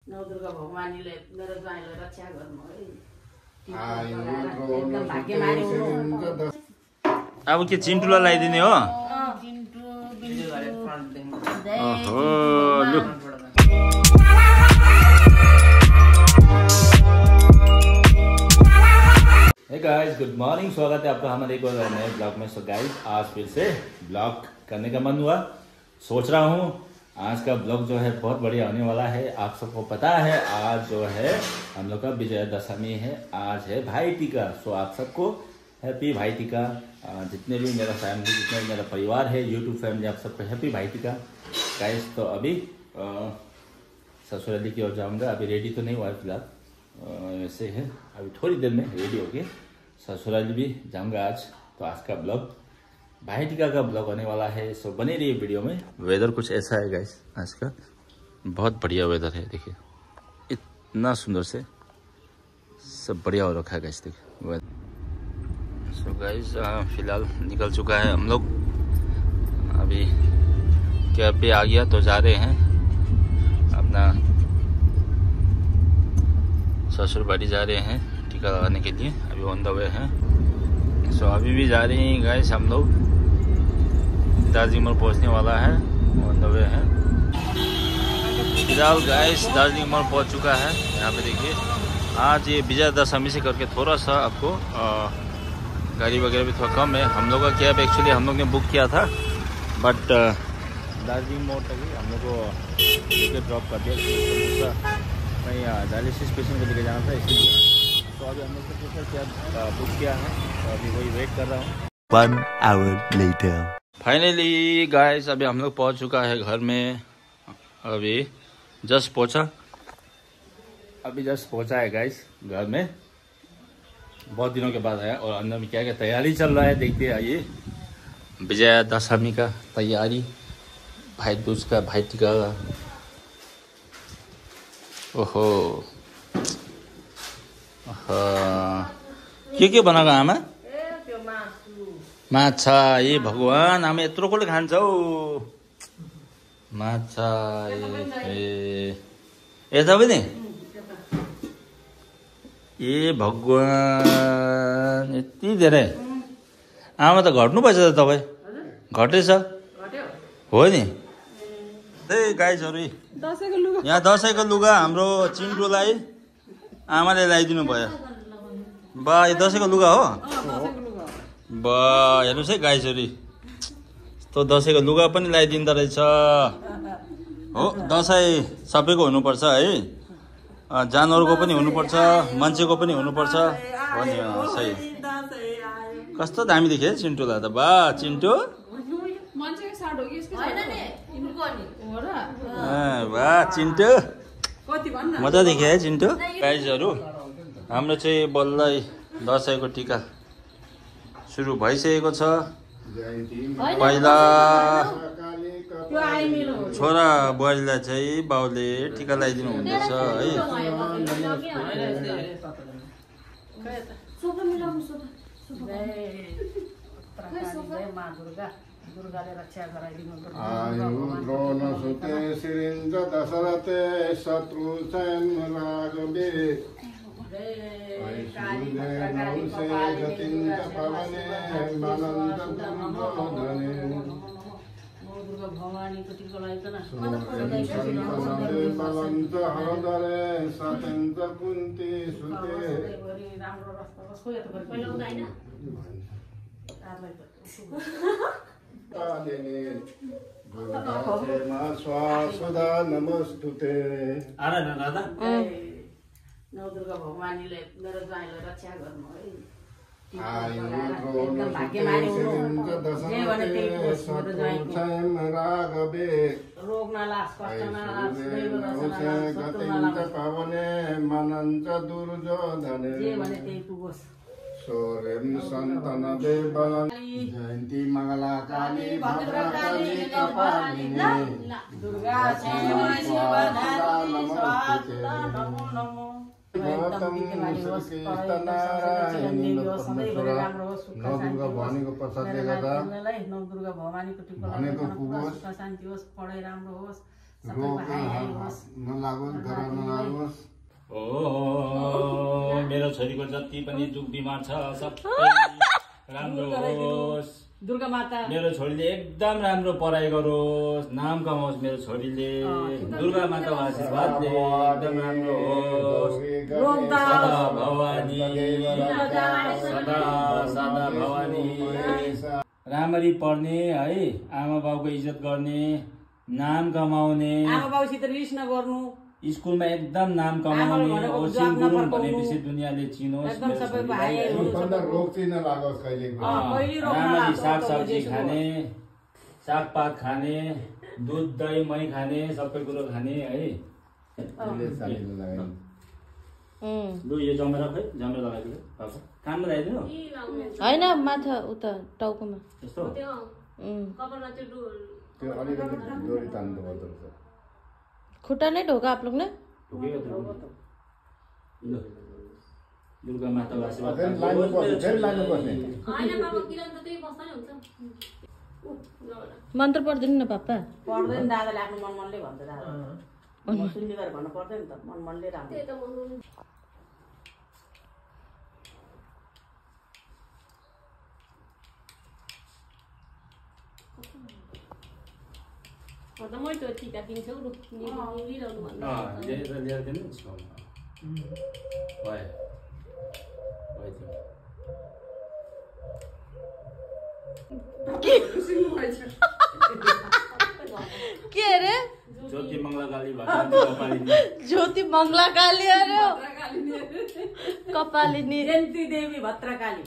नवदुर्गा भगवानीले मेरो ज्वाइँलाई रक्षा गर्नु है। एकदम भाग्यमानी हुनु। अब के चिन्टुलाई लगाइदिने हो? चिन्टु ओहो लु हे गाइस, गुड मॉर्निंग। स्वागत है आपका हमारे एक और नए ब्लॉग में। सो गाइस, आज फिर से ब्लॉग करने का मन हुआ। सोच रहा हूँ आज का ब्लॉग जो है बहुत बढ़िया होने वाला है। आप सबको पता है आज जो है हम लोग का विजयदशमी है, आज है भाई टीका। सो आप सबको हैप्पी भाई टीका। जितने भी मेरा फैमिली, जितने भी मेरा परिवार है, यूट्यूब फैमिली, आप सबको हैप्पी भाई टीका गाइस। तो अभी ससुराली की ओर जाऊँगा। अभी रेडी तो नहीं हुआ है फिलहाल, वैसे है अभी थोड़ी देर में रेडी होके ससुराली भी जाऊँगा आज। तो आज का ब्लॉग भाई टीका का ब्लॉग होने वाला है। सो बने रहिए वीडियो में। वेदर कुछ ऐसा है गाइस, आज का बहुत बढ़िया वेदर है। देखिए इतना सुंदर से सब बढ़िया हो रखा है गाइस, देखिए। सो गाइस, फिलहाल निकल चुका है हम लोग। अभी कैब पे आ गया तो जा रहे हैं अपना ससुर बाड़ी जा रहे हैं टीका लगाने के लिए। अभी ऑन द वे हैं। सो अभी भी जा रहे हैं गाइस हम लोग। दार्जिलिंग मोड़ पहुंचने वाला है, ऑन द वे है फिलहाल गाइस। दार्जिलिंग मोड़ पहुंच चुका है। यहाँ पे देखिए आज ये विजयदशमी से करके थोड़ा सा आपको गाड़ी वगैरह भी थोड़ा कम है। हम लोग का कैब एक्चुअली हम लोग ने बुक किया था, बट दार्जिलिंग मोड़ तक ही हम लोग को लेकर ड्रॉप कर दिया। कहीं डायलिसिस पेशेंट को लेकर जाना था, इसीलिए तो अभी हम लोग को दूसरा कैब बुक किया है। तो अभी वही वेट कर रहा हूँ। 1 hour later. फाइनली गाइस, अभी हम लोग पहुँच चुका है घर में। अभी जस्ट पहुँचा है गाइस घर में। बहुत दिनों के बाद आया और अंदर में क्या क्या तैयारी चल रहा है देखते आइए। विजयदशमी का तैयारी, भाई दूज का, भाई टीका का। ओहो के बनाएको आमा? माछा। ए भगवान, आमा यत्रो कसले खान्छ हौ माछा? यता पनि? ए भगवान, यति धेरै आमा त घट्नु पर्छ त तपाईँ। घटेछ हो नि। त्यही गाइजहरू, यहाँ दसैँको लुगा हाम्रो चिन्टुलाई आमाले लगाइदिनु भयो। बा यो दसैँको लुगा हो? बा हेर्नुहोस् है गाइजहरू, यस्तो दसैँको लुगा पनि लगाइदिँदो रहेछ हो। दसैँ सबैको हुनुपर्छ है, जानवरको पनि हुनुपर्छ, मान्छेको पनि हुनुपर्छ हो नि। सही, कस्तो दामी देख्यो चिन्टुलाई त। बा चिन्टु, वाह चिन्टु, मजा देख्यो है चिन्टु। गाइजहरू, हाम्रो चाहिँ बल्लै दसैँको टिका सुरु भइसकेको छ। पहिला छोरा बुहारीलाई चाहिँ बाउले टिका लगाइदिनु हुँदैछ है। आयुर्द्रोणसुते श्रीन्द्र दशरथे शत्रुसेन राघवे पवने मनंत हरदरे सतेन्द्र कुंती सुते। स्वासुदा नमस्तुते। नवदुर्गा भगवानीले मेरो ज्वाइँलाई रक्षा गर्नु है। एकदम भाग्यमानी हुनु। रोग नलास, कष्ट नलास, पवने मनंच दुर्योधने। जे भने त्यही पुगोस्। सोरेम संतन देवलं जयंती मंगला काली भद्रकाली कपालिनी दुर्गा क्षमा शिवा धात्री स्वाहा नमो नमो। नवदुर्गा भवानीको प्रसादले गर्दा नवदुर्गा भवानीको टिका शान्ति होस्, पढाइ राम्रो होस्, रोग नलागोस् गरा नलागोस् ओ मेरो छोरीको जति पनि दुख बिमार छ सबै राम्रो होस् दुर्गा माता मेरो छोरीले एकदम राम्रो पढाइ गरोस् नाम कमाओस् मेरो छोरीले दुर्गा माताको आशीर्वादले एकदम राम्रो होस् सदा भवानी सदा भवानी राम्ररी पढ्ने है आमा बाउको इज्जत गर्ने नाम कमाउने आमा बाउसित रिस नगर्नु स्कुलमा एकदम नाम कमाउने ओसिन गुरुङ भनेपछि दुनियाँले चिनोस् एकदम सबै भाइहरू रोग चाहिँ नलागोस् कहिले राम्ररी साग सब्जी खाने सागपात खाने दुध दही मही खाने सबै कुरो खाने है लु यो जमेर खै जमेर लगाइदिनु पापा काममा लगाइदिनु होइन माथा उता टाउकोमा यस्तो त्यो अलिकति डोरी तान्नु पर्दो रहेछ खुट्टा नहीं ढोका आप लोग ने दुर्गा माताको आशीर्वाद मन्त्र पढ्दैन न पापा पढ्दैन दादाले आफ्नो मन मनले भन्छ दादा सुन्ने गरेर भन्नु पर्दैन त मन मनले राम्रो Moi tuo kita pinjau lu ni lo lu. Dia kan sekolah. Why? के अरे ज्योति मंगला काली कपालिनी ज्योति मंगला काली अरे कपालिनी जयन्ती देवी भद्रकाली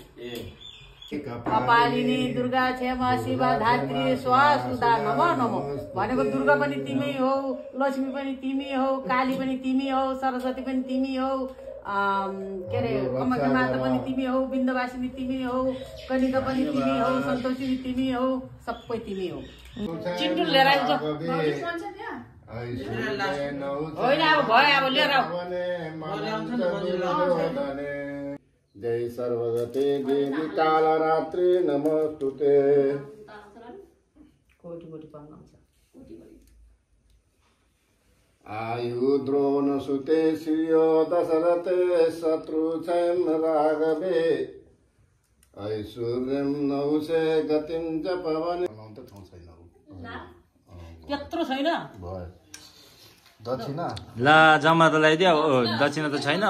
कपालिनी दुर्गा क्षमा शिवा धात्री स्वासुदा नमो नमो भनेको दुर्गा पनि तिमी हो लक्ष्मी पनि तिमी हो काली पनि तिमी हो सरस्वती पनि तिमी हो के अरे कामाख्या माता पनि तिमी हो बिन्दवासिनी तिमी हो कनिका पनि तिमी हो सन्तोषी तिमी हो सबै तिमी हो चिन्टु लिएर आइज होइन अब भयो अब लिएर जय सर्वगते देवी कालरात्रि नमस्तुते कोटि कोटि पाउनुहुन्छ आयु द्रोण सुते श्रियो दशरथे शत्रुक्षयं राघवे ऐश्वर्यं नहुषे गतिं च पवने त ठाउँ छैन त्यत्रो छैन भयो दक्षिणा ला जम्मा त लगाइदियो दक्षिणा त छैन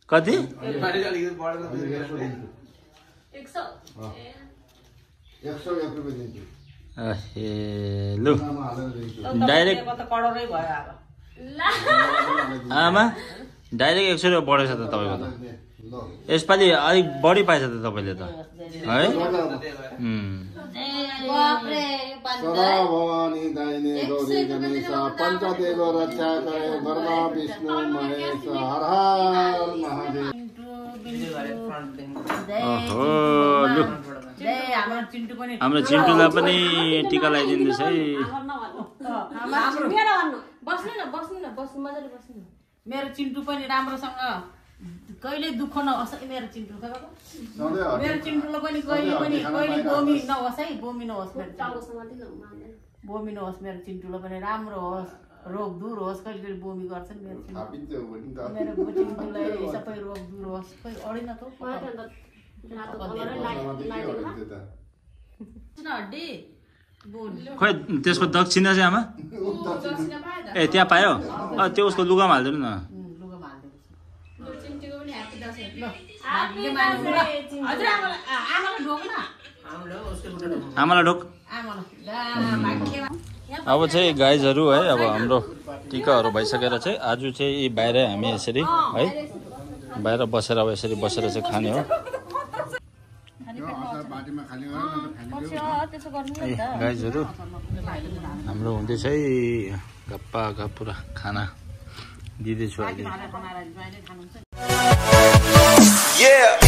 कति लु डाइरेक्ट आमा डाइरेक्ट 100 रुपियाँ बढेछ त तपाईँको त यसपालि अलिक बढी पाएछ त तपाईँले त है भवानी दाहिने गौरी गणेश पञ्चदेव रक्षा करे ब्रह्मा विष्णु महेश हर हर महादेव हाम्रो चिन्टुलाई पनि टिका लगाइदिँदैछ है मेरो चिन्टु पनि राम्रोसँग कहिले दुःख नहोस् है मेरो चिन्टु मेरो चिन्टुलाई पनि कहिले बोमी नहोस् है बोमी नहोस् मेरो चिन्टुलाई पनि राम्रो होस् रोग दूर होस् कहिले कहिले बोमी गर्छन् मेरो चिन्टुलाई सबै रोग दूर होस् खोइ अडिन त खोइ त्यसको दक्षिणा चाहिँ आमा ए त्यहाँ पायो त्यो उसको लुगामा हालिदिनु न आमालाई ढोक अब चाहिँ गाइजहरू है अब हाम्रो टिकाहरू भइसकेर चाहिँ आज चाहिँ बाहिर हामी यसरी है बाहिर बसेर अब यसरी बसेर चाहिँ खाने हो गाइजहरू हाम्रो हुँदैछ है गप्पा गपुरा खाना दिँदैछु अहिले Yeah.